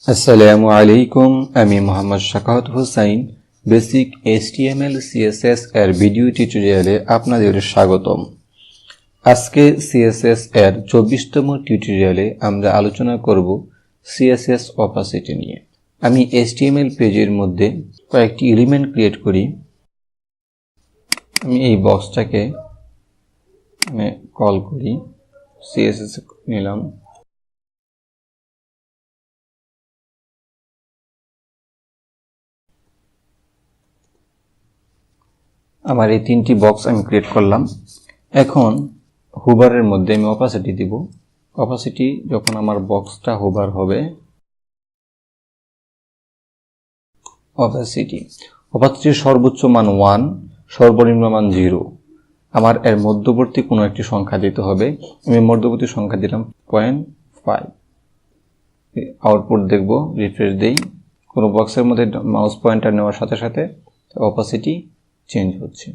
আসসালামু আলাইকুম, আমি Mohammad Shakawat Hossain. Basic HTML CSS এর ভিডিও টিউটোরিয়ালে আপনাদের স্বাগতম। আজকে CSS এর 24তম টিউটোরিয়ালে আমরা আলোচনা করব CSS opacity নিয়ে। আমি HTML পেজের মধ্যে কয়েকটি এলিমেন্ট ক্রিয়েট করি। আমি এই বক্সটাকে কল করি, CSS নিলাম। আমার এই তিনটি বক্স আমি ক্রিয়েট করলাম। এখন হুবারের মধ্যে আমি অপাসিটি দিব। অপাসিটি যখন আমার বক্সটা হুবার হবে, অপাসিটির সর্বোচ্চ মান 1, সর্বনিম্ন মান 0। আমার এর মধ্যবর্তী কোনো একটি সংখ্যা দিতে হবে। আমি মধ্যবর্তী সংখ্যা দিলাম 0.5। আউটপুট দেখব, রিফ্রেশ দেই। কোনো বক্সের মধ্যে মাউস পয়েন্টার নেওয়ার সাথে সাথে অপাসিটি চেঞ্জ হচ্ছে।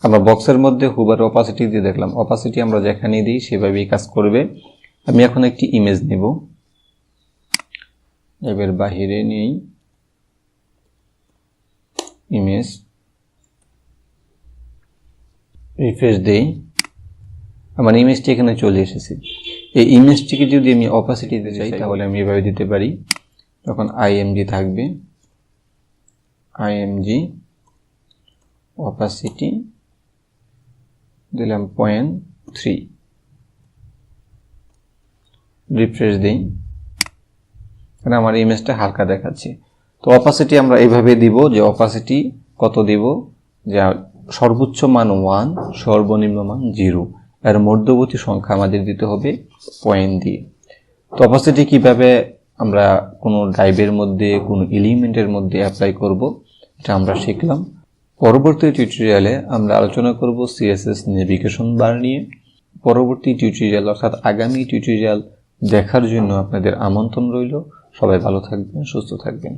আমরা বক্সের মধ্যে হুবার অপাসিটি দিয়ে দেখলাম। অপাসিটি আমরা যেখানে দিই সেভাবেই কাজ করবে। আমি এখন একটি ইমেজ নেব, এবার বাহিরে নেই ইমেজ, রিফ্রেশ দেই। আমার ইমেজটি এখানে চলে এসেছে। এই ইমেজটিকে যদি আমি অপাসিটি দিতে চাই তাহলে আমি এভাবে দিতে পারি। তখন img থাকবে, img opacity দিলাম 0.3, রিফ্রেশ দেই। কারণ আমার ইমেজটা হালকা দেখাচ্ছে। তো অপাসিটি আমরা এইভাবে দিব যে অপাসিটি কত দিব, যা সর্বোচ্চ মান 1, সর্বনিম্ন মান 0। এর মধ্যবর্তী সংখ্যা আমাদের দিতে হবে পয়েন্ট দিয়ে। তো অপাসিটি কিভাবে আমরা কোনো ড্রাইভের মধ্যে, কোনো এলিমেন্টের মধ্যে অ্যাপ্লাই করব, এটা আমরা শিখলাম। পরবর্তী টিউটোরিয়ালে আমরা আলোচনা করব CSS নেভিগেশন বার নিয়ে। পরবর্তী টিউটোরিয়াল অর্থাৎ আগামী টিউটোরিয়াল দেখার জন্য আপনাদের আমন্ত্রণ রইল। সবাই ভালো থাকবেন, সুস্থ থাকবেন।